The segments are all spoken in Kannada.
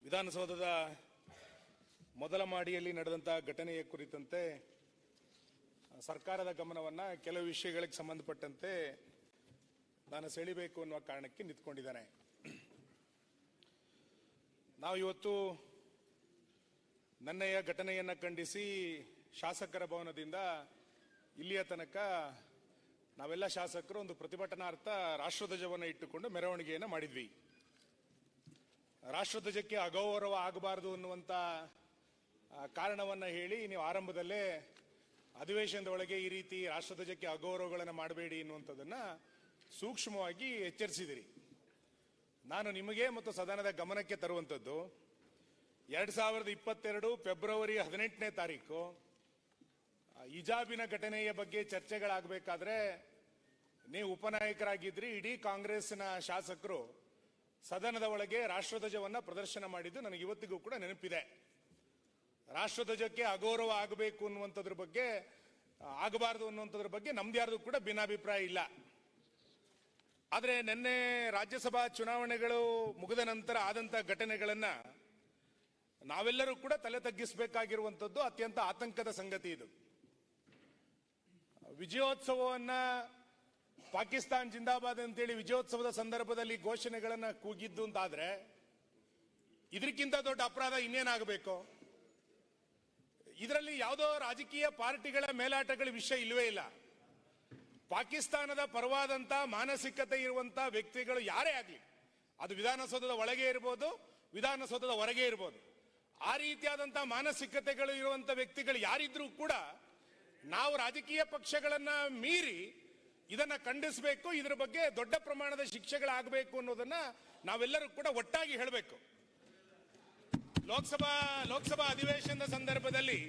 ವಿಧಾನಸೌಧದ ಮೊದಲ ಮಾಡಿಯಲ್ಲಿ ನಡೆದಂತಹ ಘಟನೆಯ ಕುರಿತಂತೆ ಸರ್ಕಾರದ ಗಮನವನ್ನು ಕೆಲವು ವಿಷಯಗಳಿಗೆ ಸಂಬಂಧಪಟ್ಟಂತೆ ನಾನು ಸೆಳೆಯಬೇಕು ಅನ್ನುವ ಕಾರಣಕ್ಕೆ ನಿಂತುಕೊಂಡಿದ್ದೇನೆ. ನಾವು ಇವತ್ತು ನನ್ನೆಯ ಘಟನೆಯನ್ನು ಖಂಡಿಸಿ ಶಾಸಕರ ಭವನದಿಂದ ಇಲ್ಲಿಯ ತನಕ ನಾವೆಲ್ಲ ಶಾಸಕರು ಒಂದು ಪ್ರತಿಭಟನಾರ್ಥ ರಾಷ್ಟ್ರಧ್ವಜವನ್ನು ಇಟ್ಟುಕೊಂಡು ಮೆರವಣಿಗೆಯನ್ನು ಮಾಡಿದ್ವಿ. ರಾಷ್ಟ್ರಧ್ವಜಕ್ಕೆ ಅಗೌರವ ಆಗಬಾರದು ಅನ್ನುವಂಥ ಕಾರಣವನ್ನು ಹೇಳಿ ನೀವು ಆರಂಭದಲ್ಲೇ ಅಧಿವೇಶನದ ಒಳಗೆ ಈ ರೀತಿ ರಾಷ್ಟ್ರಧ್ವಜಕ್ಕೆ ಅಗೌರವಗಳನ್ನು ಮಾಡಬೇಡಿ ಎನ್ನುವಂಥದ್ದನ್ನು ಸೂಕ್ಷ್ಮವಾಗಿ ಎಚ್ಚರಿಸಿದಿರಿ. ನಾನು ನಿಮಗೆ ಮತ್ತು ಸದನದ ಗಮನಕ್ಕೆ ತರುವಂಥದ್ದು 2022 ಫೆಬ್ರವರಿ 18ನೇ ತಾರೀಕು ಹಿಜಾಬಿನ ಘಟನೆಯ ಬಗ್ಗೆ ಚರ್ಚೆಗಳಾಗಬೇಕಾದ್ರೆ ನೀವು ಉಪನಾಯಕರಾಗಿದ್ರಿ. ಇಡೀ ಕಾಂಗ್ರೆಸ್ನ ಶಾಸಕರು ಸದನದ ಒಳಗೆ ರಾಷ್ಟ್ರಧ್ವಜವನ್ನು ಪ್ರದರ್ಶನ ಮಾಡಿದ್ದು ನನಗೆ ಇವತ್ತಿಗೂ ಕೂಡ ನೆನಪಿದೆ. ರಾಷ್ಟ್ರಧ್ವಜಕ್ಕೆ ಅಗೌರವ ಆಗಬೇಕು ಅನ್ನುವಂಥದ್ರ ಬಗ್ಗೆ ಆಗಬಾರದು ಅನ್ನುವಂಥದ್ರ ಬಗ್ಗೆ ನಮ್ದು ಯಾರ್ದು ಕೂಡ ಭಿನ್ನಾಭಿಪ್ರಾಯ ಇಲ್ಲ. ಆದರೆ ನಿನ್ನೆ ರಾಜ್ಯಸಭಾ ಚುನಾವಣೆಗಳು ಮುಗಿದ ನಂತರ ಆದಂಥ ಘಟನೆಗಳನ್ನು ನಾವೆಲ್ಲರೂ ಕೂಡ ತಲೆ ತಗ್ಗಿಸಬೇಕಾಗಿರುವಂಥದ್ದು ಅತ್ಯಂತ ಆತಂಕದ ಸಂಗತಿ. ಇದು ವಿಜಯೋತ್ಸವವನ್ನ ಪಾಕಿಸ್ತಾನ್ ಜಿಂದಾಬಾದ್ ಅಂತೇಳಿ ವಿಜಯೋತ್ಸವದ ಸಂದರ್ಭದಲ್ಲಿ ಘೋಷಣೆಗಳನ್ನು ಕೂಗಿದ್ದು ಅಂತಾದ್ರೆ ಇದಕ್ಕಿಂತ ದೊಡ್ಡ ಅಪರಾಧ ಇನ್ನೇನಾಗಬೇಕು? ಇದರಲ್ಲಿ ಯಾವುದೋ ರಾಜಕೀಯ ಪಾರ್ಟಿಗಳ ಮೇಲಾಟಗಳ ವಿಷಯ ಇಲ್ಲವೇ ಇಲ್ಲ. ಪಾಕಿಸ್ತಾನದ ಪರವಾದಂತ ಮಾನಸಿಕತೆ ಇರುವಂತಹ ವ್ಯಕ್ತಿಗಳು ಯಾರೇ ಆಗಲಿ, ಅದು ವಿಧಾನಸೌಧದ ಒಳಗೆ ಇರ್ಬೋದು, ವಿಧಾನಸೌಧದ ಹೊರಗೆ ಇರ್ಬೋದು, ಆ ರೀತಿಯಾದಂತಹ ಮಾನಸಿಕತೆಗಳು ಇರುವಂತ ವ್ಯಕ್ತಿಗಳು ಯಾರಿದ್ರೂ ಕೂಡ ನಾವು ರಾಜಕೀಯ ಪಕ್ಷಗಳನ್ನ ಮೀರಿ ಇದನ್ನ ಖಂಡಿಸಬೇಕು. ಇದರ ಬಗ್ಗೆ ದೊಡ್ಡ ಪ್ರಮಾಣದ ಶಿಕ್ಷೆಗಳಾಗಬೇಕು ಅನ್ನೋದನ್ನ ನಾವೆಲ್ಲರೂ ಕೂಡ ಒಟ್ಟಾಗಿ ಹೇಳಬೇಕು. ಲೋಕಸಭಾ ಅಧಿವೇಶನದ ಸಂದರ್ಭದಲ್ಲಿ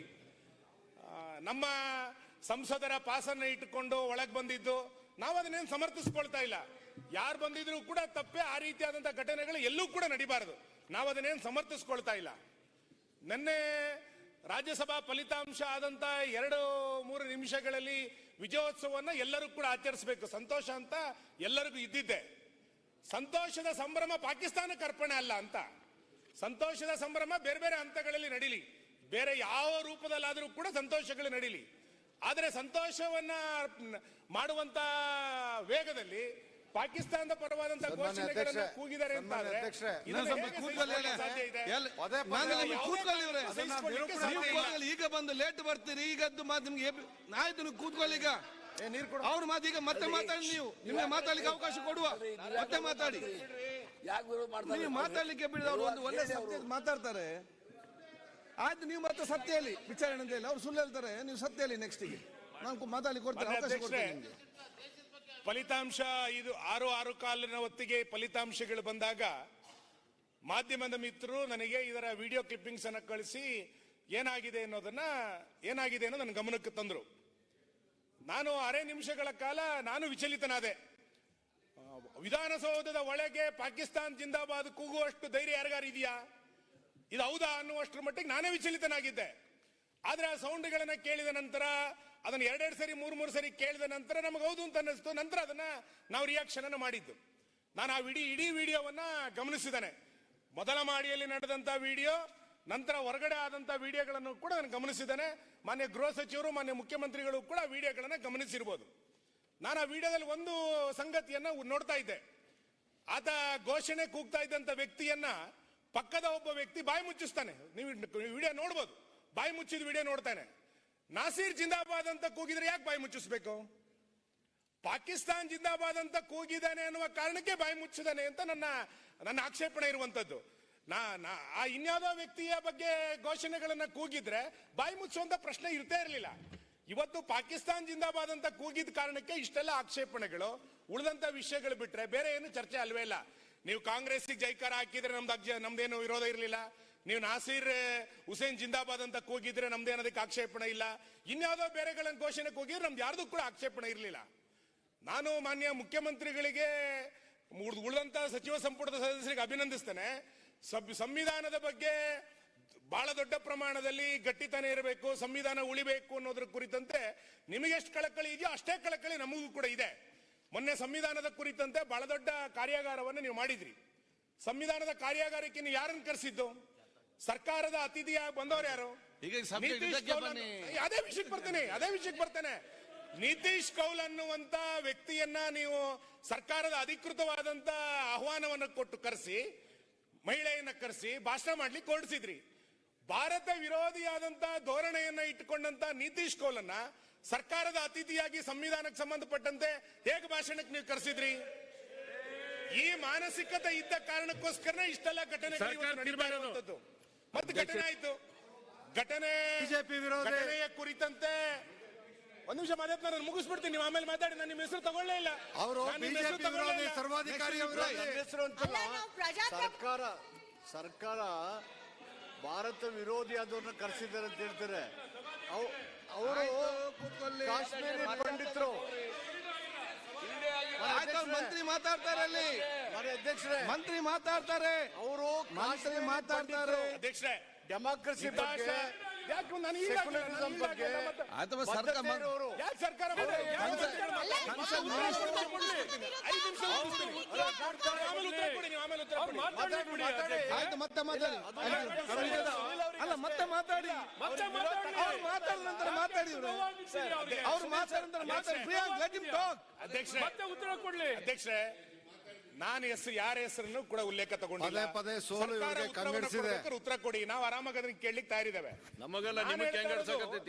ನಮ್ಮ ಸಂಸದರ ಪಾಸನ್ನ ಇಟ್ಟುಕೊಂಡು ಒಳಗೆ ಬಂದಿದ್ದು ನಾವು ಅದನ್ನೇನು ಸಮರ್ಥಿಸ್ಕೊಳ್ತಾ ಇಲ್ಲ. ಯಾರು ಬಂದಿದ್ರು ಕೂಡ ತಪ್ಪೇ. ಆ ರೀತಿಯಾದಂತಹ ಘಟನೆಗಳು ಎಲ್ಲೂ ಕೂಡ ನಡಿಬಾರದು. ನಾವು ಅದನ್ನೇನು ಸಮರ್ಥಿಸ್ಕೊಳ್ತಾ ಇಲ್ಲ. ನಿನ್ನೆ ರಾಜ್ಯಸಭಾ ಫಲಿತಾಂಶ ಆದಂತ 2-3 ನಿಮಿಷಗಳಲ್ಲಿ ವಿಜಯೋತ್ಸವವನ್ನು ಎಲ್ಲರೂ ಕೂಡ ಆಚರಿಸಬೇಕು. ಸಂತೋಷ ಅಂತ ಎಲ್ಲರಿಗೂ ಇದ್ದಿದ್ದೆ. ಸಂತೋಷದ ಸಂಭ್ರಮ ಪಾಕಿಸ್ತಾನಕ್ಕೆ ಅರ್ಪಣೆ ಅಲ್ಲ ಅಂತ. ಸಂತೋಷದ ಸಂಭ್ರಮ ಬೇರೆ ಬೇರೆ ಹಂತಗಳಲ್ಲಿ ನಡೀಲಿ, ಬೇರೆ ಯಾವ ರೂಪದಲ್ಲಾದರೂ ಕೂಡ ಸಂತೋಷಗಳು ನಡೀಲಿ. ಆದರೆ ಸಂತೋಷವನ್ನ ಮಾಡುವಂತ ವೇಗದಲ್ಲಿ ಪಾಕಿಸ್ತಾನದ ಪರವಾದಂತ ಘೋಷಣೆಗಳನ್ನು ಕೂಗಿದ್ದಾರೆ ಅಂತ ಈಗ ಬಂದು ಲೇಟ್ ಬರ್ತೀರಿ. ಈಗ ನಿಮ್ಗೆ ಆಯ್ತು, ನೀವು ಕೂತ್ಕೊಳ್ಳಿ. ಈಗ ಅವ್ರ ಮಾತು ಈಗ ಮತ್ತೆ ಮಾತಾಡಿ, ನೀವು ನಿಮ್ಗೆ ಮಾತಾಡ್ಲಿಕ್ಕೆ ಅವಕಾಶ ಕೊಡುವ, ಮತ್ತೆ ಮಾತಾಡಿ. ನೀವು ಮಾತಾಡ್ಲಿಕ್ಕೆ ಬಿಡಿದವರು ಒಂದು ಒಳ್ಳೆ ಸತ್ಯ ಮಾತಾಡ್ತಾರೆ. ಆಯ್ತು, ನೀವು ಮತ್ತೆ ಸತ್ಯ ಹೇಳಿ, ವಿಚಾರಣೆ ಅಂತ ಹೇಳಿ. ಅವ್ರು ಸುಳ್ಳು ಹೇಳ್ತಾರೆ, ನೀವು ಸತ್ಯ ಹೇಳಿ. ನೆಕ್ಸ್ಟಿಗೆ ನಾನು ಮಾತಾಡ್ಲಿಕ್ಕೆ ಕೊಡ್ತೇನೆ, ಅವಕಾಶ ಕೊಡ್ತೇನೆ ನಿಮ್ಗೆ. ಫಲಿತಾಂಶ ಇದು 6:15 ಹೊತ್ತಿಗೆ ಫಲಿತಾಂಶಗಳು ಬಂದಾಗ ಮಾಧ್ಯಮದ ಮಿತ್ರರು ನನಗೆ ಇದರ ವಿಡಿಯೋ ಕ್ಲಿಪ್ಪಿಂಗ್ಸ್ ಅನ್ನು ಕಳಿಸಿ ಏನಾಗಿದೆ ಅನ್ನೋದು ನನ್ನ ಗಮನಕ್ಕೆ ತಂದರು. ನಾನು ಅರೆ ನಿಮಿಷಗಳ ಕಾಲ ನಾನು ವಿಚಲಿತನಾದೆ. ವಿಧಾನಸೌಧದ ಒಳಗೆ ಪಾಕಿಸ್ತಾನ್ ಜಿಂದಾಬಾದ್ ಕೂಗುವಷ್ಟು ಧೈರ್ಯ ಯಾರಿಗಾರು ಇದೆಯಾ? ಇದು ಹೌದಾ ಅನ್ನುವಷ್ಟರ ಮಟ್ಟಿಗೆ ನಾನೇ ವಿಚಲಿತನಾಗಿದ್ದೆ. ಆದ್ರೆ ಆ ಸೌಂಡ್ಗಳನ್ನ ಕೇಳಿದ ನಂತರ, ಅದನ್ನ 2 ಸರಿ 3 ಸರಿ ಕೇಳಿದ ನಂತರ ನಮಗೆ ಹೌದು ಅಂತ ಅನ್ನಿಸ್ತು. ನಂತರ ಅದನ್ನ ನಾವು ರಿಯಾಕ್ಷನ್ ಅನ್ನು ಮಾಡಿದ್ದು. ನಾನು ಆ ಇಡೀ ವಿಡಿಯೋವನ್ನ ಗಮನಿಸಿದ್ದೇನೆ. ಮೊದಲ ಮಾಡಿಯಲ್ಲಿ ನಡೆದಂತ ವಿಡಿಯೋ, ನಂತರ ಹೊರಗಡೆ ಆದಂತ ವಿಡಿಯೋಗಳನ್ನು ಕೂಡ ನಾನು ಗಮನಿಸಿದ್ದೇನೆ. ಮಾನ್ಯ ಗೃಹ ಸಚಿವರು, ಮಾನ್ಯ ಮುಖ್ಯಮಂತ್ರಿಗಳು ಕೂಡ ವಿಡಿಯೋಗಳನ್ನ ಗಮನಿಸಿರ್ಬೋದು. ನಾನು ಆ ವಿಡಿಯೋದಲ್ಲಿ ಒಂದು ಸಂಗತಿಯನ್ನ ನೋಡ್ತಾ ಇದ್ದೆ. ಆತ ಘೋಷಣೆ ಕೂಗ್ತಾ ಇದ್ದಂತ ವ್ಯಕ್ತಿಯನ್ನ ಪಕ್ಕದ ಒಬ್ಬ ವ್ಯಕ್ತಿ ಬಾಯಿ ಮುಚ್ಚಿಸ್ತಾನೆ. ನೀವು ವಿಡಿಯೋ ನೋಡ್ಬೋದು, ಬಾಯಿ ಮುಚ್ಚಿದ ವಿಡಿಯೋ ನೋಡ್ತಾನೆ. ನಾಸೀರ್ ಜಿಂದಾಬಾದ್ ಅಂತ ಕೂಗಿದ್ರೆ ಯಾಕೆ ಬಾಯಿ ಮುಚ್ಚಿಸ್ಬೇಕು? ಪಾಕಿಸ್ತಾನ್ ಜಿಂದಾಬಾದ್ ಅಂತ ಕೂಗಿದಾನೆ ಅನ್ನುವ ಕಾರಣಕ್ಕೆ ಬಾಯಿ ಮುಚ್ಚಿದಾನೆ ಅಂತ ನನ್ನ ಆಕ್ಷೇಪಣೆ ಇರುವಂತದ್ದು. ಆ ಇನ್ಯಾವುದೋ ವ್ಯಕ್ತಿಯ ಬಗ್ಗೆ ಘೋಷಣೆಗಳನ್ನ ಕೂಗಿದ್ರೆ ಬಾಯಿ ಮುಚ್ಚುವಂತ ಪ್ರಶ್ನೆ ಇರ್ತೇ ಇರಲಿಲ್ಲ. ಇವತ್ತು ಪಾಕಿಸ್ತಾನ್ ಜಿಂದಾಬಾದ್ ಅಂತ ಕೂಗಿದ ಕಾರಣಕ್ಕೆ ಇಷ್ಟೆಲ್ಲ ಆಕ್ಷೇಪಣೆಗಳು. ಉಳಿದಂತ ವಿಷಯಗಳು ಬಿಟ್ರೆ ಬೇರೆ ಏನು ಚರ್ಚೆ ಅಲ್ವೇ ಇಲ್ಲ. ನೀವು ಕಾಂಗ್ರೆಸ್ಗೆ ಜೈಕಾರ ಹಾಕಿದ್ರೆ ನಮ್ದೇನು ವಿರೋಧ ಇರಲಿಲ್ಲ. ನೀವು ನಾಸೀರ್ ಹುಸೇನ್ ಜಿಂದಾಬಾದ್ ಅಂತ ಕೂಗಿದ್ರೆ ನಮ್ದೇನದಕ್ಕೆ ಆಕ್ಷೇಪಣೆ ಇಲ್ಲ. ಇನ್ಯಾವುದೋ ಬೇರೆಗಳನ್ನ ಘೋಷಣೆ ಕೂಗಿದ್ರೆ ನಮ್ದು ಯಾರ್ದು ಕೂಡ ಆಕ್ಷೇಪಣೆ ಇರಲಿಲ್ಲ. ನಾನು ಮಾನ್ಯ ಮುಖ್ಯಮಂತ್ರಿಗಳಿಗೆ, ಉಳಿದಂತ ಸಚಿವ ಸಂಪುಟದ ಸದಸ್ಯರಿಗೆ ಅಭಿನಂದಿಸ್ತೇನೆ. ಸಂವಿಧಾನದ ಬಗ್ಗೆ ಬಹಳ ದೊಡ್ಡ ಪ್ರಮಾಣದಲ್ಲಿ ಗಟ್ಟಿತನ ಇರಬೇಕು, ಸಂವಿಧಾನ ಉಳಿಬೇಕು ಅನ್ನೋದ್ರ ಕುರಿತಂತೆ ನಿಮಗೆಷ್ಟು ಕಳಕಳಿ ಇದೆಯೋ ಅಷ್ಟೇ ಕಳಕಳಿ ನಮಗೂ ಕೂಡ ಇದೆ. ಮೊನ್ನೆ ಸಂವಿಧಾನದ ಕುರಿತಂತೆ ಬಹಳ ದೊಡ್ಡ ಕಾರ್ಯಾಗಾರವನ್ನು ನೀವು ಮಾಡಿದ್ರಿ. ಸಂವಿಧಾನದ ಕಾರ್ಯಾಗಾರಕ್ಕೆ ನೀವು ಯಾರನ್ನು ಕರೆಸಿದ್ದು? ಸರ್ಕಾರದ ಅತಿಥಿಯಾಗಿ ಬಂದವರು ಯಾರು? ಈಗ subject ಇದಕ್ಕೆ ಬನ್ನಿ. ಅದೇ ವಿಷಯಕ್ಕೆ ಬರ್ತೇನೆ. ನಿತೀಶ್ ಕೌಲ್ ಅನ್ನುವಂತ ವ್ಯಕ್ತಿಯನ್ನ ನೀವು ಸರ್ಕಾರದ ಅಧಿಕೃತವಾದಂತ ಆಹ್ವಾನವನ್ನು ಕೊಟ್ಟು ಕರೆಸಿ, ಮಹಿಳೆಯನ್ನ ಕರೆಸಿ ಭಾಷಣ ಮಾಡ್ಲಿಕ್ಕೆ ಹೊರಡಿಸಿದ್ರಿ. ಭಾರತ ವಿರೋಧಿಯಾದಂತ ಧೋರಣೆಯನ್ನ ಇಟ್ಟುಕೊಂಡಂತ ನಿತೀಶ್ ಕೌಲನ್ನ ಸರ್ಕಾರದ ಅತಿಥಿಯಾಗಿ ಸಂವಿಧಾನಕ್ಕೆ ಸಂಬಂಧಪಟ್ಟಂತೆ ಹೇಗೆ ಭಾಷಣಕ್ಕೆ ನೀವು ಕರೆಸಿದ್ರಿ? ಈ ಮಾನಸಿಕತೆ ಇದ್ದ ಕಾರಣಕ್ಕೋಸ್ಕರ ಇಷ್ಟೆಲ್ಲ ಘಟನೆಗಳು ಮತ್ತೆ ಘಟನೆ ಆಯ್ತು. ಘಟನೆಯ ಕುರಿತಂತೆ ಒಂದು ನಿಮಿಷ ಮಾತಾಡ್ತಾ ನಾನು ಮುಗಿಸ್ಬಿಡ್ತೀನಿ, ನೀವು ಆಮೇಲೆ ಮಾತಾಡಿ. ನಾನು ನಿಮ್ಮ ಹೆಸರು ತಗೊಳ್ಳೇ ಇಲ್ಲ. ಅವರು ಸರ್ವಾಧಿಕಾರಿ ಸರ್ಕಾರ ಭಾರತ ವಿರೋಧಿ ಅದನ್ನ ಕರೆಸಿದ್ದಾರೆ ಅಂತ ಹೇಳ್ತಾರೆ. ಅವರು ಕಾಶ್ಮೀರಿ ಪಂಡಿತರು. ಮಂತ್ರಿ ಮಾತಾಡ್ತಾರೆ ಅಲ್ಲಿ, ಅಧ್ಯಕ್ಷರೇ ಮಂತ್ರಿ ಮಾತಾಡ್ತಾರೆ, ಅವರು ಮಂತ್ರಿ ಮಾತಾಡ್ತಾರೆ. ಅಧ್ಯಕ್ಷರೇ, ಡೆಮಾಕ್ರಸಿ ಬಗ್ಗೆ, ಸೆಕ್ಯುಲರಿಸಂ ಬಗ್ಗೆ ಅಥವಾ ಸರ್ಕಾರ ಯಾಕೆ ಸರ್ಕಾರ ಆಯ್ತು, ಮತ್ತೆ ಮಾತಾಡಿ. ಅಲ್ಲ, ಮತ್ತೆ ಮಾತಾಡಿ. ಅವ್ರು ಮಾತಾಡಿದ ನಂತರ ಮಾತಾಡಿ. ಅವ್ರು ಮಾತಾಡಿದ ನಂತರ ಮಾತಾಡಿ. ಅಧ್ಯಕ್ಷರೇ, ನಾನು ಯಾರ ಹೆಸರನ್ನು ಕೂಡ ಉಲ್ಲೇಖ ತಗೊಂಡಿಲ್ಲ. ಪದೇ ಸೋಲು ಉತ್ತರ ಕೊಡಿ, ನಾವು ಆರಾಮಾಗಿ ಅದನ್ನ ಕೇಳಲಿಕ್ಕೆ ತಯಾರಿದ್ದೇವೆ.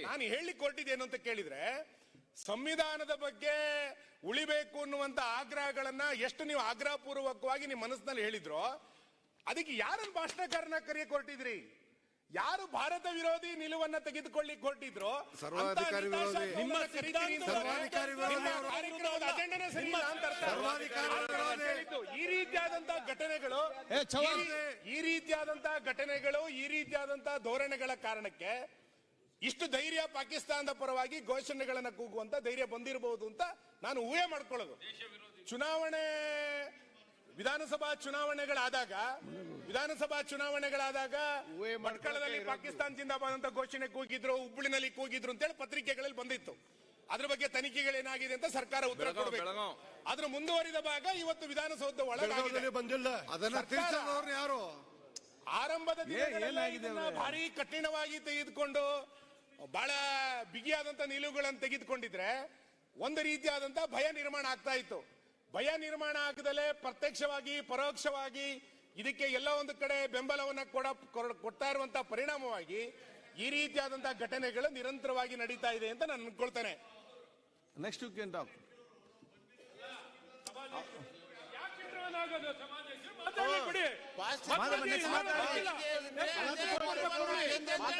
ನಾನು ಹೇಳಲಿಕ್ಕೆ ಹೊರಟಿದ್ದೇನು ಅಂತ ಕೇಳಿದ್ರೆ, ಸಂವಿಧಾನದ ಬಗ್ಗೆ ಉಳಿಬೇಕು ಅನ್ನುವಂತ ಆಗ್ರಹಗಳನ್ನ ಎಷ್ಟು ನೀವು ಆಗ್ರಹ ಪೂರ್ವಕವಾಗಿ ನಿಮ್ಮ ಮನಸ್ಸಿನಲ್ಲಿ ಹೇಳಿದ್ರೋ, ಅದಕ್ಕೆ ಯಾರನ್ನು ಭಾಷಣಕಾರನ ಕರೆಯಕ್ಕೆ ಹೊರಟಿದ್ರಿ? ಯಾರು ಭಾರತ ವಿರೋಧಿ ನಿಲುವನ್ನ ತೆಗೆದುಕೊಳ್ಳಿಕ್ಕೆ ಹೊರಟಿದ್ರು ಸರ್ವಾಧಿಕಾರಿ ವಿರೋಧಿ, ಅಜೆಂಡನೇ ಸರಿ ಇಲ್ಲ ಅಂತ ಅರ್ಥ. ಈ ರೀತಿಯಾದಂತಹ ಘಟನೆಗಳು ಈ ರೀತಿಯಾದಂತಹ ಧೋರಣೆಗಳ ಕಾರಣಕ್ಕೆ ಇಷ್ಟು ಧೈರ್ಯ ಪಾಕಿಸ್ತಾನದ ಪರವಾಗಿ ಘೋಷಣೆಗಳನ್ನ ಕೂಗುವಂತ ಧೈರ್ಯ ಬಂದಿರಬಹುದು ಅಂತ ನಾನು ಊಹೆ ಮಾಡ್ಕೊಳ್ಳೋದು. ವಿಧಾನಸಭಾ ಚುನಾವಣೆಗಳಾದಾಗ ಭಟ್ಕಳದಲ್ಲಿ ಪಾಕಿಸ್ತಾನ ಜಿಂದಾಬಾದ್ ಅಂತ ಘೋಷಣೆ ಕೂಗಿದ್ರು, ಹುಬ್ಬಳ್ಳಿನಲ್ಲಿ ಕೂಗಿದ್ರು ಅಂತೇಳಿ ಪತ್ರಿಕೆಗಳಲ್ಲಿ ಬಂದಿತ್ತು. ಅದ್ರ ಬಗ್ಗೆ ತನಿಖೆಗಳೇನಾಗಿದೆ ಅಂತ ಸರ್ಕಾರ ಉತ್ತರ ಕೊಡಬೇಕು. ಅದ್ರ ಮುಂದುವರಿದ ಭಾಗ ಇವತ್ತು ವಿಧಾನಸೌಧದ ಒಳಗೆ ಬಂದಿಲ್ಲ. ಅದನ್ನ ಯಾರು ಆರಂಭದ ದಿನಗಳಲ್ಲಿ ಭಾರಿ ಕಠಿಣವಾಗಿ ತೆಗೆದುಕೊಂಡು ಬಹಳ ಬಿಗಿಯಾದಂತ ನಿಲುವುಗಳನ್ನು ತೆಗೆದುಕೊಂಡಿದ್ರೆ ಒಂದು ರೀತಿಯಾದಂತ ಭಯ ನಿರ್ಮಾಣ ಆಗ್ತಾ ಇತ್ತು. ಭಯ ನಿರ್ಮಾಣ ಆಗದಲ್ಲೇ ಪ್ರತ್ಯಕ್ಷವಾಗಿ ಪರೋಕ್ಷವಾಗಿ ಇದಕ್ಕೆ ಎಲ್ಲ ಒಂದು ಕಡೆ ಬೆಂಬಲವನ್ನು ಕೊಡ್ತಾ ಇರುವಂತಹ ಪರಿಣಾಮವಾಗಿ ಈ ರೀತಿಯಾದಂತಹ ಘಟನೆಗಳು ನಿರಂತರವಾಗಿ ನಡೀತಾ ಇದೆ ಅಂತ ನಾನು ಅನ್ಕೊಳ್ತೇನೆ. Next you can talk.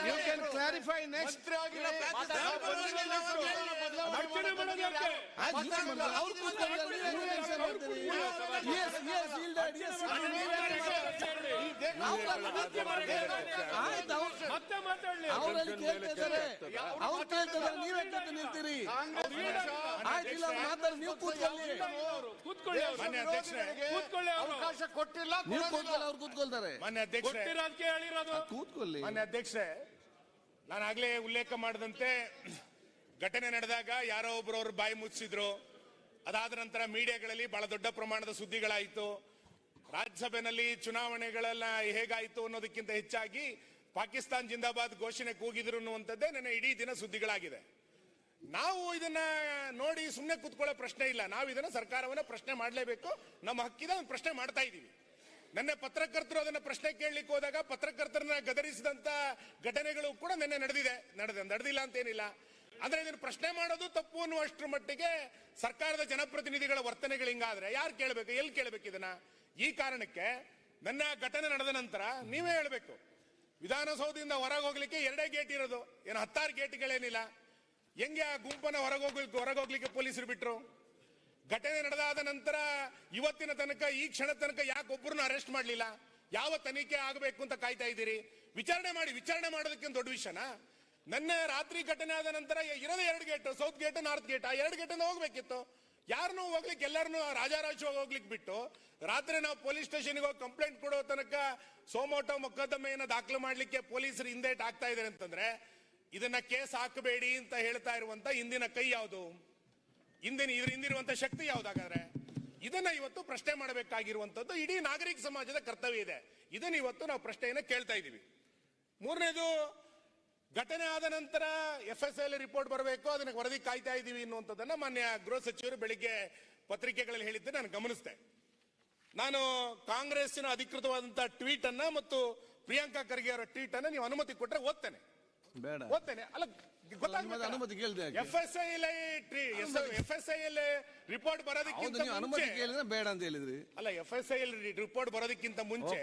You can clarify next. ಅವರಲ್ಲಿ ಕೇಳ್ತಿದ್ದಾರೆ, ಅವ್ರು ಕೇಳ್ತಿದ್ದಾರೆ, ನೀವೇ ನಿಲ್ತೀರಿ. ಆಯ್ತಿಲ್ಲ, ಮಾತಾಡಿ, ನೀವು ಕೂತ್ಕೊಳ್ಳಿ. ಅವಕಾಶ ಕೊಟ್ಟಿಲ್ಲ, ನೀವು ಕೂತ್ಕೊಳ್ಳಿ, ಅವ್ರು ಕೂತ್ಕೊಳ್ತಾರೆ. ಮಾನ್ಯ ಅಧ್ಯಕ್ಷರೇ, ನಾನು ಆಗ್ಲೇ ಉಲ್ಲೇಖ ಮಾಡಿದಂತೆ ಘಟನೆ ನಡೆದಾಗ ಯಾರೋ ಒಬ್ರು ಅವ್ರ ಬಾಯಿ ಮುಚ್ಚಿದ್ರು. ಅದಾದ ನಂತರ ಮೀಡಿಯಾಗಳಲ್ಲಿ ಬಹಳ ದೊಡ್ಡ ಪ್ರಮಾಣದ ಸುದ್ದಿಗಳಾಯಿತು. ರಾಜ್ಯಸಭೆಯಲ್ಲಿ ಚುನಾವಣೆಗಳೆಲ್ಲ ಹೇಗಾಯಿತು ಅನ್ನೋದಕ್ಕಿಂತ ಹೆಚ್ಚಾಗಿ ಪಾಕಿಸ್ತಾನ್ ಜಿಂದಾಬಾದ್ ಘೋಷಣೆ ಕೂಗಿದ್ರು ಅನ್ನುವಂಥದ್ದೇ ನನ್ನ ಇಡೀ ದಿನ ಸುದ್ದಿಗಳಾಗಿದೆ. ನಾವು ಇದನ್ನ ನೋಡಿ ಸುಮ್ಮನೆ ಕೂತ್ಕೊಳ್ಳೋ ಪ್ರಶ್ನೆ ಇಲ್ಲ. ನಾವು ಇದನ್ನ ಸರ್ಕಾರವನ್ನ ಪ್ರಶ್ನೆ ಮಾಡಲೇಬೇಕು, ನಮ್ಮ ಹಕ್ಕಿದ ಪ್ರಶ್ನೆ ಮಾಡ್ತಾ ಇದ್ದೀವಿ. ನನ್ನ ಪತ್ರಕರ್ತರು ಅದನ್ನ ಪ್ರಶ್ನೆ ಕೇಳಲಿಕ್ಕೆ ಹೋದಾಗ ಪತ್ರಕರ್ತರನ್ನ ಗದರಿಸಿದಂತ ಘಟನೆಗಳು ಕೂಡ ನಿನ್ನೆ ನಡೆದಿಲ್ಲ ಅಂತೇನಿಲ್ಲ. ಅಂದ್ರೆ ಇದನ್ನ ಪ್ರಶ್ನೆ ಮಾಡೋದು ತಪ್ಪು ಅನ್ನುವಷ್ಟರ ಮಟ್ಟಿಗೆ ಸರ್ಕಾರದ ಜನಪ್ರತಿನಿಧಿಗಳ ವರ್ತನೆಗಳು ಹಿಂಗಾದ್ರೆ ಯಾರು ಕೇಳಬೇಕು, ಎಲ್ಲಿ ಕೇಳಬೇಕು ಇದನ್ನ? ಈ ಕಾರಣಕ್ಕೆ ನನ್ನ ಘಟನೆ ನಡೆದ ನಂತರ ನೀವೇ ಹೇಳ್ಬೇಕು. ವಿಧಾನಸೌಧದಿಂದ ಹೊರಗೆ ಹೋಗ್ಲಿಕ್ಕೆ 2 ಗೇಟ್ ಇರೋದು, ಏನು 16 ಗೇಟ್ಗಳೇನಿಲ್ಲ. ಹೆಂಗೆ ಆ ಗುಂಪನ್ನ ಹೊರಗೋಗ್ಲಿಕ್ಕೆ ಪೊಲೀಸರು ಬಿಟ್ರು? ಘಟನೆ ನಡೆದಾದ ನಂತರ ಇವತ್ತಿನ ತನಕ, ಈ ಕ್ಷಣ ತನಕ ಯಾಕೆ ಒಬ್ಬರನ್ನು ಅರೆಸ್ಟ್ ಮಾಡಲಿಲ್ಲ? ಯಾವ ತನಿಖೆ ಆಗಬೇಕು ಅಂತ ಕಾಯ್ತಾ ಇದ್ದೀರಿ? ವಿಚಾರಣೆ ಮಾಡೋದಕ್ಕಿಂತ ದೊಡ್ಡ ವಿಷಯನಾ? ನನ್ನ ರಾತ್ರಿ ಘಟನೆ ಆದ ನಂತರ ಇರೋದೇ 2 gate, south gate, north gate. ಆ 2 ಗೇಟ್ ಹೋಗ್ಬೇಕಿತ್ತು. ಯಾರನ್ನೂ ಹೋಗ್ಲಿಕ್ಕೆ, ಎಲ್ಲರನ್ನೂ ರಾಜಾರಾಜವಾಗಿ ಹೋಗ್ಲಿಕ್ಕೆ ಬಿಟ್ಟು ರಾತ್ರಿ ನಾವು ಪೊಲೀಸ್ ಸ್ಟೇಷನ್ಗೆ ಹೋಗಿ ಕಂಪ್ಲೇಂಟ್ ಕೊಡೋ ತನಕ ಸೋಮೋಟೋ ಮೊಕದ್ದಮೆಯನ್ನು ದಾಖಲು ಮಾಡ್ಲಿಕ್ಕೆ ಪೊಲೀಸರು ಹಿಂದೇಟ್ ಆಗ್ತಾ ಇದ್ದಾರೆ ಅಂತಂದ್ರೆ ಇದನ್ನ ಕೇಸ್ ಹಾಕಬೇಡಿ ಅಂತ ಹೇಳ್ತಾ ಇರುವಂತ ಹಿಂದಿನ ಕೈ ಯಾವುದು? ಹಿಂದಿರುವಂತ ಶಕ್ತಿ ಯಾವ್ದಾಗಾದ್ರೆ? ಇದನ್ನ ಇವತ್ತು ಪ್ರಶ್ನೆ ಮಾಡಬೇಕಾಗಿರುವಂತದ್ದು ಇಡೀ ನಾಗರಿಕ ಸಮಾಜದ ಕರ್ತವ್ಯ ಇದೆ. ಇದನ್ನ ಇವತ್ತು ನಾವು ಪ್ರಶ್ನೆಯನ್ನ ಕೇಳ್ತಾ ಇದ್ದೀವಿ. ಮೂರನೇದು, ಘಟನೆ ಆದ ನಂತರ FSIL ರಿಪೋರ್ಟ್ ಬರಬೇಕು, ಅದನ್ನ ವರದಿ ಕಾಯ್ತಾ ಇದ್ದೀವಿ ಅನ್ನುವಂಥದ್ದನ್ನ ಮಾನ್ಯ ಗೃಹ ಸಚಿವರು ಬೆಳಿಗ್ಗೆ ಪತ್ರಿಕೆಗಳಲ್ಲಿ ಹೇಳಿದ್ದೆ ನಾನು ಗಮನಿಸಿದೆ. ನಾನು ಕಾಂಗ್ರೆಸ್ಸಿನ ಅಧಿಕೃತವಾದಂತಹ ಟ್ವೀಟ್ ಅನ್ನ ಮತ್ತು ಪ್ರಿಯಾಂಕಾ ಖರ್ಗೆ ಅವರ ಟ್ವೀಟ್ ಅನ್ನ ನೀವು ಅನುಮತಿ ಕೊಟ್ಟರೆ ಓದ್ತೇನೆ. ಬೇಡ, ಓದ್ತೇನೆ. ಅಲ್ಲ, ಅನುಮತಿ ಕೇಳಿದೆ. FSIL ರಿಪೋರ್ಟ್ ಬರೋದಕ್ಕಿಂತ ಅನುಮತಿ ಮುಂಚೆ ಕೇಳಿದ್ರೆ ಬೇಡ ಅಂತ ಹೇಳಿದ್ರಿ. ಅಲ್ಲ, FSIL ರಿಪೋರ್ಟ್ ಬರೋದಕ್ಕಿಂತ ಮುಂಚೆ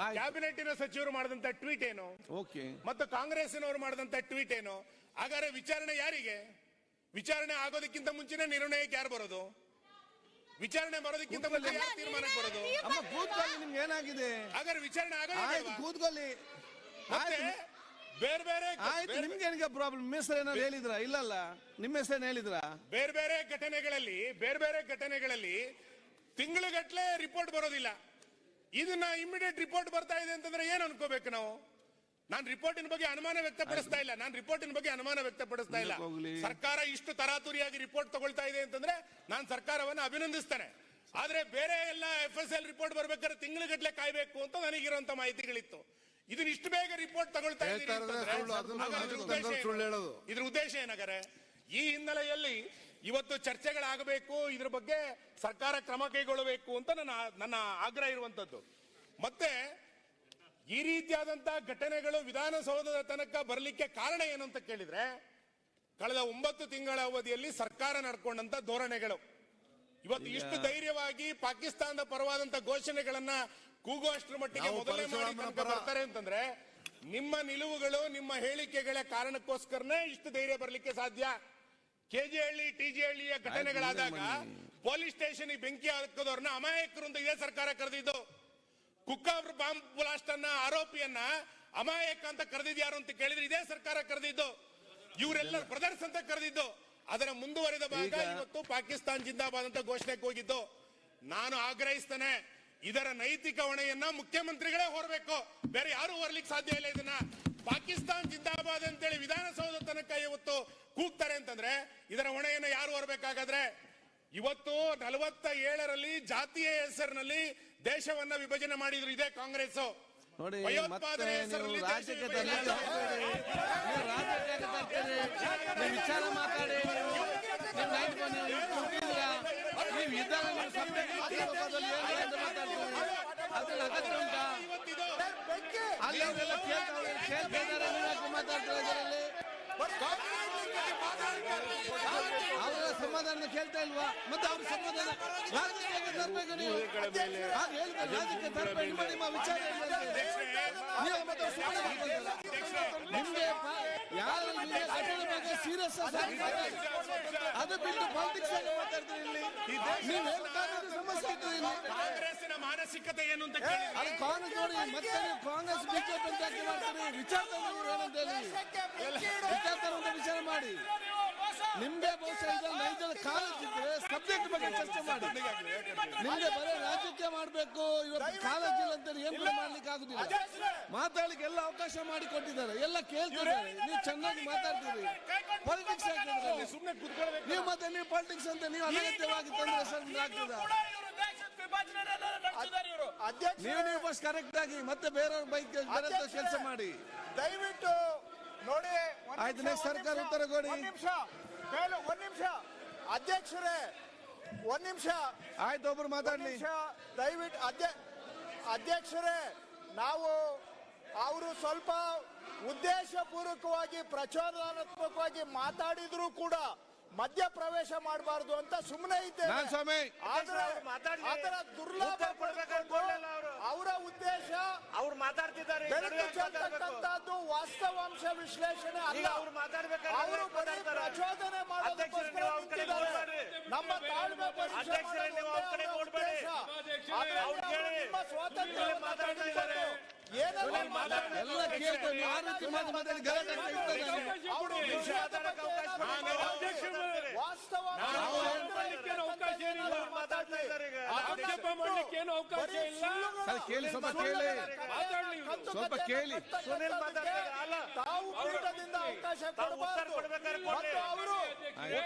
ಆಯ್ತು. ಕ್ಯಾಬಿನೆಟ್ಟಿನ ಸಚಿವರು ಮಾಡಿದಂತ ಟ್ವೀಟ್ ಏನು ಓಕೆ, ಮತ್ತು ಕಾಂಗ್ರೆಸ್ಸಿನವರು ಮಾಡಿದಂತ ಟ್ವೀಟ್ ಏನು? ಹಾಗಾದ್ರೆ ವಿಚಾರಣೆ ಯಾರಿಗೆ? ವಿಚಾರಣೆ ಆಗೋದಕ್ಕಿಂತ ಮುಂಚೆನೆ ನಿರ್ಣಯಕ್ಕೆ ಯಾರು ಬರೋದು? ವಿಚಾರಣೆ ಬರೋದಕ್ಕಿಂತ ಮುಂಚೆ ಯಾರು ತೀರ್ಮಾನಕ್ಕೆ ಬರೋದು? ಅಮ್ಮ ಕೂತ್ಕೊಳ್ಳಿ, ನಿಮ್ಗೆ ಏನಾಗಿದೆ? ಹಾಗಾದ್ರೆ ವಿಚಾರಣೆ ಆಯ್ತು, ಆಗೋದಿಲ್ಲ. ಕೂತ್ಕೊಳ್ಳಿ. ಮತ್ತೆ ಬೇರೆ ಬೇರೆ ಆಯ್ತು, ನಿಮ್ಗೆ ಏನಿಗೆ ಪ್ರಾಬ್ಲಮ್? ನಿಮ್ಮ ಹೆಸರು ಏನಾದ್ರು ಹೇಳಿದ್ರ? ಇಲ್ಲಲ್ಲ, ನಿಮ್ಮ ಹೆಸರೇನು ಹೇಳಿದ್ರ? ಬೇರೆ ಬೇರೆ ಘಟನೆಗಳಲ್ಲಿ ತಿಂಗಳುಗಟ್ಟಲೆ ರಿಪೋರ್ಟ್ ಬರೋದಿಲ್ಲ. ಇದನ್ನ ಇಮಿಡಿಯೇಟ್ ರಿಪೋರ್ಟ್ ಬರ್ತಾ ಇದೆ ಅಂತಂದ್ರೆ ಏನ್ ಅನ್ಕೋಬೇಕು ನಾವು? ನಾನು ರಿಪೋರ್ಟಿನ ಬಗ್ಗೆ ಅನುಮಾನ ವ್ಯಕ್ತಪಡಿಸ್ತಾ ಇಲ್ಲ. ಸರ್ಕಾರ ಇಷ್ಟು ತರಾತುರಿಯಾಗಿ ರಿಪೋರ್ಟ್ ತಗೊಳ್ತಾ ಇದೆ ಅಂತಂದ್ರೆ ನಾನು ಸರ್ಕಾರವನ್ನು ಅಭಿನಂದಿಸ್ತೇನೆ. ಆದ್ರೆ ಬೇರೆ ಎಲ್ಲ FSIL ರಿಪೋರ್ಟ್ ಬರ್ಬೇಕಾದ್ರೆ ತಿಂಗಳುಗಟ್ಟಲೆ ಕಾಯ್ಬೇಕು ಅಂತ ನನಗಿರುವಂತ ಮಾಹಿತಿಗಳಿತ್ತು. ಇದನ್ನ ಇಷ್ಟು ಬೇಗ ರಿಪೋರ್ಟ್ ತಗೊಳ್ತಾ ಇದ್ದೀರಿ ಅಂತಂದ್ರೆ ಇದ್ರ ಉದ್ದೇಶ ಏನಾಗರೆ? ಈ ಹಿನ್ನೆಲೆಯಲ್ಲಿ ಇವತ್ತು ಚರ್ಚೆಗಳಾಗಬೇಕು, ಇದ್ರ ಬಗ್ಗೆ ಸರ್ಕಾರ ಕ್ರಮ ಕೈಗೊಳ್ಳಬೇಕು ಅಂತ ನನ್ನ ಆಗ್ರಹ ಇರುವಂತದ್ದು. ಮತ್ತೆ ಈ ರೀತಿಯಾದಂತಹ ಘಟನೆಗಳು ವಿಧಾನಸೌಧದ ತನಕ ಬರಲಿಕ್ಕೆ ಕಾರಣ ಏನು ಅಂತ ಕೇಳಿದ್ರೆ, ಕಳೆದ 9 ತಿಂಗಳ ಅವಧಿಯಲ್ಲಿ ಸರ್ಕಾರ ನಡ್ಕೊಂಡಂತ ಧೋರಣೆಗಳು. ಇವತ್ತು ಇಷ್ಟು ಧೈರ್ಯವಾಗಿ ಪಾಕಿಸ್ತಾನದ ಪರವಾದಂತ ಘೋಷಣೆಗಳನ್ನ ಕೂಗುವಷ್ಟರ ಮಟ್ಟಿಗೆ ಮೊದಲೇ ಮಾಡಿ ಬರ್ತಾರೆ ಅಂತಂದ್ರೆ ನಿಮ್ಮ ನಿಲುವುಗಳು, ನಿಮ್ಮ ಹೇಳಿಕೆಗಳ ಕಾರಣಕ್ಕೋಸ್ಕರನೇ ಇಷ್ಟು ಧೈರ್ಯ ಬರಲಿಕ್ಕೆ ಸಾಧ್ಯ. ಕೆಜೆಹಳ್ಳಿ TGಹಳ್ಳಿಯ ಘಟನೆಗಳಾದಾಗ ಪೊಲೀಸ್ ಸ್ಟೇಷನ್ ಬೆಂಕಿ ಹಾಕೋದವ್ರನ್ನ ಅಮಾಯಕರು ಅಂತ ಇದೇ ಸರ್ಕಾರ ಕರೆದಿದ್ದು. ಕುಕ್ಕಾಬ್ರ ಬಾಂಬ್ ಬ್ಲಾಸ್ಟ್ ಅನ್ನ ಆರೋಪಿಯನ್ನ ಅಮಾಯಕ ಅಂತ ಕರೆದಿದ್ಯಾರು ಅಂತ ಕೇಳಿದ್ರೆ ಇದೇ ಸರ್ಕಾರ ಕರೆದಿದ್ದು. ಇವರೆಲ್ಲ ಬ್ರದರ್ಸ್ ಅಂತ ಕರೆದಿದ್ದು. ಅದರ ಮುಂದುವರೆದ ಭಾಗ ಇವತ್ತು ಪಾಕಿಸ್ತಾನ ಜಿಂದಾಬಾದ್ ಅಂತ ಘೋಷಣೆಗೆ ಹೋಗಿದ್ದು. ನಾನು ಆಗ್ರಹಿಸ್ತೇನೆ, ಇದರ ನೈತಿಕ ಹೊಣೆಯನ್ನ ಮುಖ್ಯಮಂತ್ರಿಗಳೇ ಹೊರಬೇಕು, ಬೇರೆ ಯಾರು ಹೊರಲಿಕ್ಕೆ ಸಾಧ್ಯ ಇಲ್ಲ. ಇದನ್ನ ಪಾಕಿಸ್ತಾನ್ ಜಿಂದಾಬಾದ್ ಅಂತೇಳಿ ವಿಧಾನಸೌಧ ತನಕ ಇವತ್ತು ಕೂಗ್ತಾರೆ ಅಂತಂದ್ರೆ ಇದರ ಹೊಣೆಯನ್ನ ಯಾರು ಹೊರಬೇಕಾಗಾದ್ರೆ? ಇವತ್ತು 47ರಲ್ಲಿ ಜಾತಿಯ ಹೆಸರಿನಲ್ಲಿ ದೇಶವನ್ನ ವಿಭಜನೆ ಮಾಡಿದ್ರು ಇದೇ ಕಾಂಗ್ರೆಸ್. ನೋಡಿ, ಭಯೋತ್ಪಾದನೆ ಹೆಸರಲ್ಲಿ ರಾಜ್ಯಕ್ಕೆ ವಿಚಾರ ಮಾತಾಡಿ ಅದನ್ನ ಅಗತ್ಯ ಉಂಟಾ? ಅಲ್ಲಿ ಅವರೆಲ್ಲ ಅವರ ಸಮಾಧಾನ ಕೇಳ್ತಾ ಇಲ್ವಾ? ಮತ್ತೆ ಅವ್ರ ಸಮಾಧಾನ ರಾಜಕೀಯಕ್ಕೆ ತರಬೇಕು. ನೀವು ರಾಜಕೀಯ ತರಬೇಕು. ನಿಮ್ಮ ವಿಚಾರ ನೀವು ಮತ್ತೆ ನಿಮ್ಗೆ ಯಾರು ಬಗ್ಗೆ ಸೀರಿಯಸ್ ಅದು ಬಿಟ್ಟು ಪಾಲಿಟಿಕ್ಸ್ ಆಗಿ ಮಾತಾಡ್ತೀರಿ. ಇಲ್ಲಿ ನೀವು ಸಮಸ್ಯೆ ಆಗ್ತದೆ. ಇಲ್ಲಿ ಕಾಂಗ್ರೆಸ್ಸಿನ ಮಾನಸಿಕತೆ ಏನು ಅಂತ ಅದು ಕಾಂಗ್ರೆಸ್ ನೋಡಿ, ಮತ್ತೆ ನೀವು ಕಾಂಗ್ರೆಸ್ ಬಿಜೆಪಿ ಅಂತ ಯಾಕೆ ಮಾಡ್ತೀರಿ? ವಿಚಾರ ಏನಂತ ಹೇಳಿ ವಿಚಾರ ಮಾಡಿ. ನಿಮ್ಗೆ ಬಹುಶಃ ಇದರಲ್ಲಿ ಕಾಲೇಜ್ ಇದ್ರೆ ಸಬ್ಜೆಕ್ಟ್ ಬಗ್ಗೆ ಚರ್ಚೆ ಮಾಡಿ. ನಿಮ್ಗೆ ಬರೀ ರಾಜಕೀಯ ಮಾಡ್ಬೇಕು, ಇವತ್ತು ಕಾಲೇಜ್ ಇಲ್ಲ ಅಂತ ಏನ್ ಮಾಡ್ಲಿಕ್ಕೆ ಆಗುದಿಲ್ಲ. ಮಾತಾಡ್ಲಿಕ್ಕೆ ಎಲ್ಲ ಅವಕಾಶ ಮಾಡಿ ಕೊಟ್ಟಿದ್ದಾರೆ, ಎಲ್ಲ ಕೇಳ್ತಿದ್ದಾರೆ. ನೀವು ಚೆನ್ನಾಗಿ ಮಾತಾಡ್ತೀರಿ. ಪಾಲಿಟಿಕ್ಸ್ ಸುಮ್ಮನೆ ಕೂತ್ಕೊಳ್ಳಬೇಕು. ನೀವು ಮತ್ತೆ ನೀವು ಪಾಲಿಟಿಕ್ಸ್ ಅಂತ ನೀವು ಅನಗತ್ಯವಾಗಿ ತೊಂದರೆ ಆಗ್ತದ. ನೀವು ಫಸ್ಟ್ ಕರೆಕ್ಟ್ ಆಗಿ ಮತ್ತೆ ಬೇರೆಯವ್ರ ಬೈಕ್ ಕೆಲಸ ಮಾಡಿ. ದಯವಿಟ್ಟು ನೋಡಿ. ಆಯ್ತು, ಸರ್ಕಾರ ಉತ್ತರ ಕೊಡಿ. ಒಂದ್ ನಿಮಿಷ ಅಧ್ಯಕ್ಷರೇ, ಒಂದ್ ನಿಮಿಷ ಆಯ್ತು, ಒಬ್ರು ಮಾತಾಡ್ಲಿ. ದಯವಿಟ್ಟು ಅಧ್ಯಕ್ಷರೇ, ನಾವು ಅವರು ಸ್ವಲ್ಪ ಉದ್ದೇಶಪೂರ್ವಕವಾಗಿ ಪ್ರಚೋದನಾತ್ಮಕವಾಗಿ ಮಾತಾಡಿದ್ರು ಕೂಡ ಮಧ್ಯ ಪ್ರವೇಶ ಮಾಡಬಾರದು ಅಂತ ಸುಮ್ಮನೆ ಇದ್ದೇನೆ. ಅದರ ದುರ್ಲಾಭ ಅವರ ಉದ್ದೇಶ ಅವ್ರು ಮಾತಾಡ್ತಿದ್ದಾರೆ. ಬೆಳಕು ವಾಸ್ತವಾಂಶ ವಿಶ್ಲೇಷಣೆ ಅಲ್ಲ. ಅವರು ಬರೀ ಪ್ರಚೋದನೆ ಮಾಡೋದಕ್ಕೋಸ್ಕರ ನಿಂತಿದ್ದಾರೆ. ನಮ್ಮ ತಾಳ್ಮೆ ಪರೀಕ್ಷೆ ನಿಮ್ಮ ಸ್ವಾತಂತ್ರ್ಯ ಎಲ್ಲ ಕೇಳ್ತೇವೆ. ಆ ರೀತಿ ಮಾತಾಡಿ ಗಲಾಟೆ ವಾಸ್ತವ ಅವಕಾಶ ಏನಿಲ್ಲ. ಮಾತಾಡ್ತಾ ಇದ್ದಾರೆ. ಮಾಡ್ಲಿಕ್ಕೆ ಏನು ಅವಕಾಶ ಇಲ್ಲ. ಸರ್ ಕೇಳಿ, ಸ್ವಲ್ಪ ಕೇಳಿ, ಸ್ವಲ್ಪ ಕೇಳಿ. ಸುನಿಲ್ ಮಾತಾಡ್ತಾರೆ. ಅಲ್ಲ, ತಾವು ಪೀಠದಿಂದ ಅವಕಾಶ ಕೊಡಬಾರದು ಮತ್ತು ಅವರು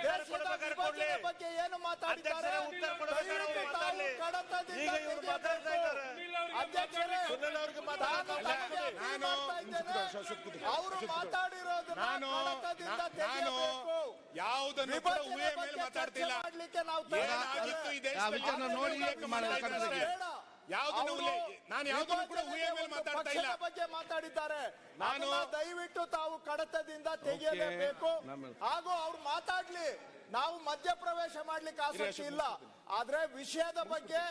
ದೇಶದ ವಿಭಜನೆ ಬಗ್ಗೆ ಏನು ಮಾತಾಡಿದ್ದಾರೆ ದಯವಿಟ್ಟು ತಾವು ಕಡತದಿಂದ ತೆಗೆಯಬೇಕು. ಅಧ್ಯಕ್ಷರೇ, ಅವರು ಮಾತಾಡಿರೋದನ್ನ ಕಡತದಿಂದ ತೆಗೆಯಬೇಕು. ಯಾವುದನ್ನು ಕೂಡ ಊಹೆ ಮೇಲೆ ಮಾತಾಡ್ತಿಲ್ಲ. ಏನಾಗಿತ್ತು ಈ ದೇಶದಲ್ಲಿ ನೋಡಿ ನಾನು ಯಾವುದನ್ನು ಕೂಡ ಊಹೆ ಮೇಲೆ ಮಾತಾಡ್ತಾ ಇಲ್ಲ. ಬಗ್ಗೆ ಮಾತಾಡಿದ್ದಾರೆ. ನಾನು ದಯವಿಟ್ಟು ತಾವು ಕಡತದಿಂದ ತೆಗೆಯಲೇಬೇಕು. ಹಾಗೂ ಅವ್ರು ಮಾತಾಡ್ಲಿ, ನಾವು ಮಧ್ಯಪ್ರವೇಶ ಮಾಡ್ಲಿಕ್ಕೆ ಆಸಕ್ತಿ ಇಲ್ಲ. ಆದ್ರೆ ವಿಷಯದ ಬಗ್ಗೆ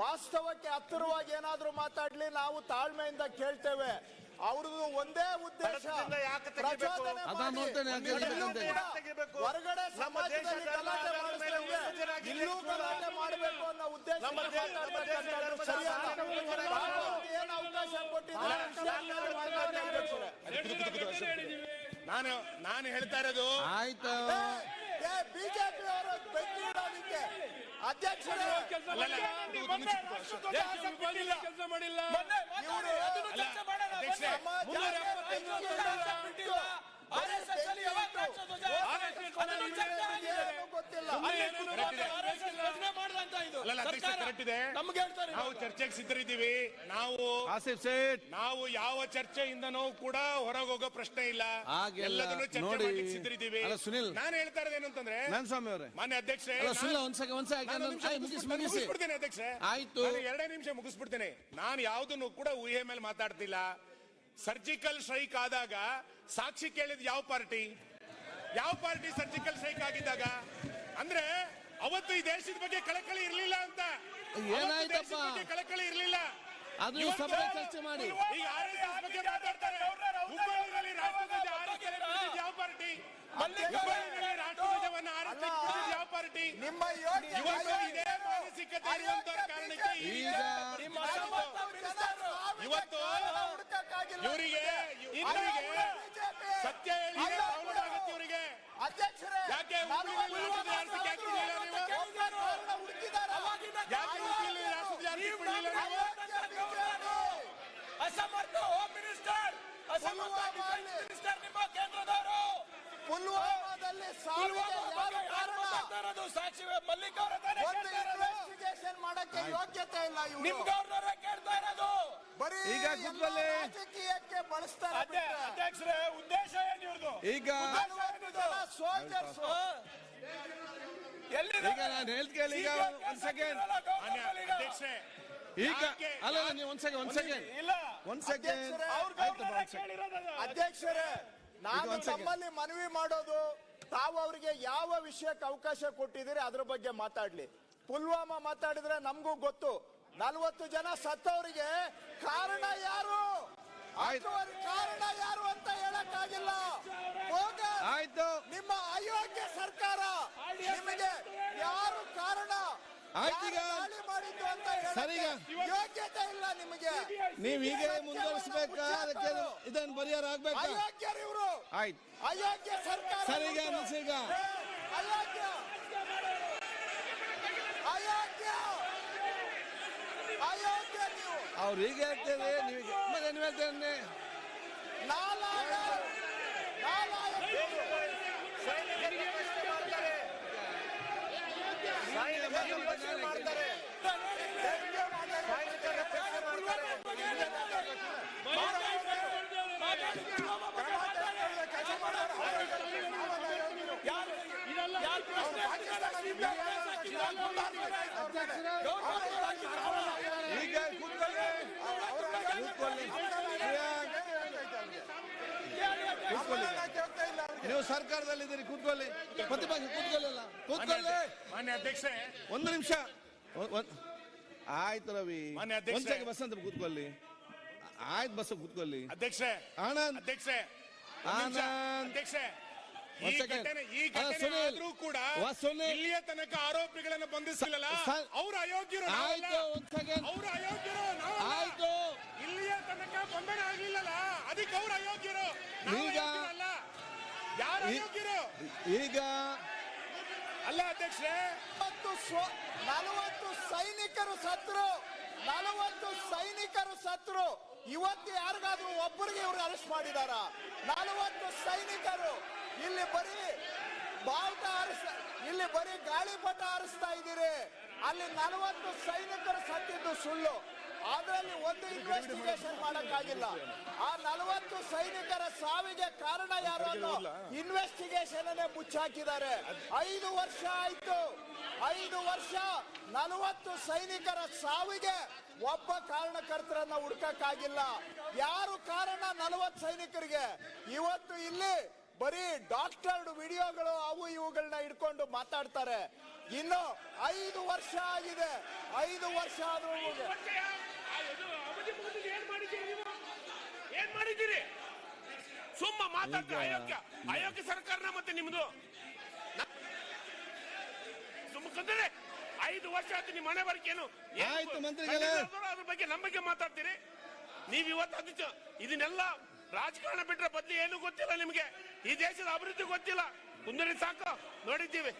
ವಾಸ್ತವಕ್ಕೆ ಹತ್ತಿರವಾಗಿ ಏನಾದ್ರೂ ಮಾತಾಡ್ಲಿ, ನಾವು ತಾಳ್ಮೆಯಿಂದ ಕೇಳ್ತೇವೆ. ಅವ್ರದ್ದು ಒಂದೇ ಉದ್ದೇಶ ಪ್ರಚೋದನೆ ಮಾಡಿ ಹೊರಗಡೆ ಸಮಾಜದಲ್ಲಿ ಗಲಾಟೆ ಮಾಡಿಸ್ದಂಗೆ ಇಲ್ಲೂ ಗಲಾಟೆ ಮಾಡಬೇಕು ಅನ್ನೋ ಉದ್ದೇಶ ಏನು ಅವಕಾಶ ಕೊಟ್ಟಿದ್ದಾರೆ. ನಾನು ಹೇಳ್ತಾ ಇರೋದು ಆಯ್ತು. ಬಿಜೆಪಿ ಅವರು ಬೆಂಗಳೂರಿಗೆ ಅಧ್ಯಕ್ಷರೇ ಕೆಲಸ ಮಾಡಿಲ್ಲ. ನಾವು ಚರ್ಚೆಗೆ ಸಿದ್ಧರಿದ್ದೀವಿ. ನಾವು ಯಾವ ಚರ್ಚೆಯಿಂದನೂ ಕೂಡ ಹೊರಗೋಗೋ ಪ್ರಶ್ನೆ ಇಲ್ಲ. ಎಲ್ಲದನ್ನು ಚರ್ಚೆ ಮಾಡ್ಲಿಕ್ಕೆ ಸಿದ್ಧರಿದ್ದೀವಿ. ನಾನು ಹೇಳ್ತಾ ಇರೋದು ಏನಂತಂದ್ರೆ, ಮಾನ್ಯ ಅಧ್ಯಕ್ಷರೇ, ಮುಗಿಸ್ಬಿಡ್ತೇನೆ ಅಧ್ಯಕ್ಷರೇ. ಆಯ್ತು, 2 ನಿಮಿಷ ಮುಗಿಸ್ಬಿಡ್ತೇನೆ. ನಾನು ಯಾವುದನ್ನು ಕೂಡ ಊಹೆ ಮೇಲೆ ಮಾತಾಡ್ತಿಲ್ಲ. ಸರ್ಜಿಕಲ್ ಸ್ಟ್ರೈಕ್ ಆದಾಗ ಸಾಕ್ಷಿ ಕೇಳಿದ ಯಾವ ಪಾರ್ಟಿ ಸರ್ಜಿಕಲ್ ಸ್ಟ್ರೈಕ್ ಆಗಿದ್ದಾಗ? ಅಂದ್ರೆ ಅವತ್ತು ಈ ದೇಶದ ಬಗ್ಗೆ ಕಳಕಳಿ ಇರ್ಲಿಲ್ಲ ಅಂತ. ಕಳಕಳಿ ಇರ್ಲಿಲ್ಲ. ಅದು ಸಭೆ ಚರ್ಚೆ ಮಾಡಿ. ಈಗ RSS ಬಗ್ಗೆ ಮಾತಾಡ್ತಾರೆ. ಹುಬ್ಬಳ್ಳಿಯಲ್ಲಿ ರಾಷ್ಟ್ರಧ್ವಜ ಹಾರಿಸಿದ ಯಾವ ಪಾರ್ಟಿ? ಹುಬ್ಬಳ್ಳಿಯಲ್ಲಿ ರಾಷ್ಟ್ರಧ್ವಜವನ್ನು ಹಾರಿಸಿದ ಯಾವ ಪಾರ್ಟಿ? ಇವತ್ತು ಇದೇ ಮಾನಸಿಕತೆ ಇರುವಂತಹ ಕಾರಣಕ್ಕೆ ಇವತ್ತು ಇವರಿಗೆ ಸತ್ಯ ಹೇಳಿ ಇವರಿಗೆ ಯಾಕೆ ಅಸಮರ್ಥ ಹೋಮ್ ಮಿನಿಸ್ಟರ್, ಅಸಮರ್ಥ ಡಿಫೆನ್ಸ್ ಮಿನಿಸ್ಟರ್ ನಿಮ್ಮ ಕೇಂದ್ರದವರು. ಪುಲ್ವಾಮಾದಲ್ಲಿ ಸಾಕ್ಷಿ ಮಲ್ಲಿಕ್ ಅವರ ಇನ್ವೆಸ್ಟಿಗೇಷನ್ ಮಾಡಕ್ಕೆ ಯೋಗ್ಯತೆ ಇಲ್ಲ. ನಿಮ್ ಗವರ್ನರ್ ಕೇಳ್ತಾ ಇರೋದು ಬರೀ ಈಗ ರಾಜಕೀಯಕ್ಕೆ ಬಳಸ್ತಾರೆ. ಅಧ್ಯಕ್ಷರೇ, ಉದ್ದೇಶ ಏನು ಇವ್ರದು? ಈಗ ಸೋಲ್ಜರ್ಸ್ ಈಗ ನಾನು ಹೇಳ್ತೀನಿ. ಈಗ ಒಂದ್ ಸೆಕೆಂಡ್. ಈಗ ಅಲ್ಲ, ನೀವು ಒಂದ್ ಸೆಕೆಂಡ್. ಅಧ್ಯಕ್ಷರೇ, ನಾನು ತಮ್ಮಲ್ಲಿ ಮನವಿ ಮಾಡೋದು, ತಾವು ಅವರಿಗೆ ಯಾವ ವಿಷಯಕ್ಕೆ ಅವಕಾಶ ಕೊಟ್ಟಿದ್ದೀರಿ ಅದ್ರ ಬಗ್ಗೆ ಮಾತಾಡ್ಲಿ. ಪುಲ್ವಾಮಾ ಮಾತಾಡಿದ್ರೆ ನಮಗೂ ಗೊತ್ತು. 40 ಜನ ಸತ್ತವರಿಗೆ ಕಾರಣ ಯಾರು ಅಂತ ಹೇಳಕ್ಕಾಗಿಲ್ಲ. ಆಯ್ತು, ನಿಮ್ಮ ಅಯೋಗ್ಯ ಸರ್ಕಾರ, ನಿಮಗೆ ಯಾರು ಕಾರಣ ಮಾಡಿದ್ದು ಅಂತ ಯೋಗ್ಯತೆ ಇಲ್ಲ ನಿಮಗೆ. ನೀವ್ ಹೀಗೆ ಮುಂದುವರಿಸಬೇಕಾ? ಅದಕ್ಕೆ ಇದನ್ನು ಪರಿಹಾರ ಆಗ್ಬೇಕು. ಅಯೋಗ್ಯರು ಇವರು. ಆಯ್ತು, ಅಯೋಗ್ಯ ಸರ್ಕಾರ. ಸರಿಗ ಈಗ ಅಯೋಗ್ಯ ನೀವು. ಅವ್ರು ಹೀಗೆ ಹೇಳ್ತೇವೆ, ನೀವು ಮತ್ತೆ ನೀವು ಹೇಳ್ತೇನೆ. ಈಗ ನೀವು ಸರ್ಕಾರದಲ್ಲಿದ್ದೀರಿ, ಕೂತ್ಕೊಳ್ಳಿ. ಪ್ರತಿಪಕ್ಷ ಕೂತ್ಕೊಳ್ಳಿ. ಮಾನ್ಯ ಅಧ್ಯಕ್ಷರೇ, ಒಂದು ನಿಮಿಷ. ಆಯ್ತು ರವಿ, ಒಂದ್ಸಲ ಬಸ್ ಅಂತ ಕೂತ್ಕೊಳ್ಳಿ. ಆಯ್ತು, ಬಸ್ ಕೂತ್ಕೊಳ್ಳಿ. ಅಧ್ಯಕ್ಷರೇ, ಆನಂದ್ ಅಧ್ಯಕ್ಷರೇ, ಅಧ್ಯಕ್ಷರೇ, ಈ ಘಟನೆ ಆದ್ರೂ ಕೂಡ ಇಲ್ಲಿಯ ತನಕ ಆರೋಪಿಗಳನ್ನು ಬಂಧಿಸಿಲ್ಲ. ಅವರು ಅಯೋಗ್ಯರು, ಅವರು ಅಯೋಗ್ಯರು. ಆಯ್ತು, ಇಲ್ಲಿಯ ತನಕ ಬಂಧನ ಆಗ್ಲಿಲ್ಲಲ್ಲ, ಅದಕ್ಕೆ ಅವರು ಅಯೋಗ್ಯರು. ಈಗ ಯಾರು ಅಯೋಗ್ಯರು? ಈಗ ಅಲ್ಲ ಅಧ್ಯಕ್ಷರೇ, 40 ಸೈನಿಕರು ಸತ್ರು, 40 ಸೈನಿಕರು ಸತ್ರು. ಇವತ್ತು ಯಾರಿಗಾದ್ರೂ ಒಬ್ಬರಿಗೆ ಇವ್ರು ಅರೆಸ್ಟ್ ಮಾಡಿದಾರ? 40 ಸೈನಿಕರು. ಇಲ್ಲಿ ಬರೀ ಬಾವುಟ ಇಲ್ಲಿ ಬರೀ ಗಾಳಿಪಟ ಹಾರಿಸ್ತಾ ಇದ್ದೀರಿ. ಅಲ್ಲಿ 40 ಸೈನಿಕರು ಸತ್ತಿದ್ದು ಸುಳ್ಳು. ಅದರಲ್ಲಿ ಒಂದು ಇನ್ವೆಸ್ಟಿಗೇಷನ್ ಮಾಡಕ್ಕಾಗಿಲ್ಲ. ಆ 40 ಸೈನಿಕರ ಸಾವಿಗೆ ಕಾರಣ ಯಾರು ಅನ್ನೋ ಇನ್ವೆಸ್ಟಿಗೇಷನ್ ಮುಚ್ಚಾಕಿದ್ದಾರೆ. 5 ವರ್ಷ ಆಯ್ತು. 5 ವರ್ಷ 40 ಸೈನಿಕರ ಸಾವಿಗೆ ಒಬ್ಬ ಕಾರಣಕರ್ತರನ್ನ ಹುಡುಕಕ್ಕಾಗಿಲ್ಲ. ಯಾರು ಕಾರಣ 40 ಸೈನಿಕರಿಗೆ? ಇವತ್ತು ಇಲ್ಲಿ ಬರೀ ಡಾಕ್ಟರ್ಡ್ ವಿಡಿಯೋಗಳು ಅವು ಇವುಗಳನ್ನ ಇಟ್ಕೊಂಡು ಮಾತಾಡ್ತಾರೆ. ಇನ್ನು 5 ವರ್ಷ ಆಗಿದೆ. 5 ವರ್ಷ ಆದ್ರೂ ಏನ್ ಮಾಡಿದ್ದೀರಿ? ಸುಮ್ಮ ಮಾತಾಡ್ತಾರೆ. ಅಯೋಗ್ಯ ಸರ್ಕಾರನ ಮತ್ತೆ ನಿಮ್ದು ಸುಮ್ಮನೆ 5 ವರ್ಷ ಆಯ್ತು ನಿಮ್ಮ ಮನೆ ಬರಕೇನು? ಆಯ್ತು ಮಂತ್ರಿಗಳೇ, ಅದ್ರ ಬಗ್ಗೆ ನಮ್ಮ ಬಗ್ಗೆ ಮಾತಾಡ್ತೀರಿ ನೀವ್ ಇವತ್ತು. ಇದನ್ನೆಲ್ಲ ರಾಜಕಾರಣ ಬಿಟ್ರೆ ಬದ್ಲಿ ಏನು ಗೊತ್ತಿಲ್ಲ ನಿಮ್ಗೆ. ಈ ದೇಶದ ಅಭಿವೃದ್ಧಿ ಗೊತ್ತಿಲ್ಲ. ಕುಂದರಿ ಸಾಕು ನೋಡಿದ್ದೀವಿ.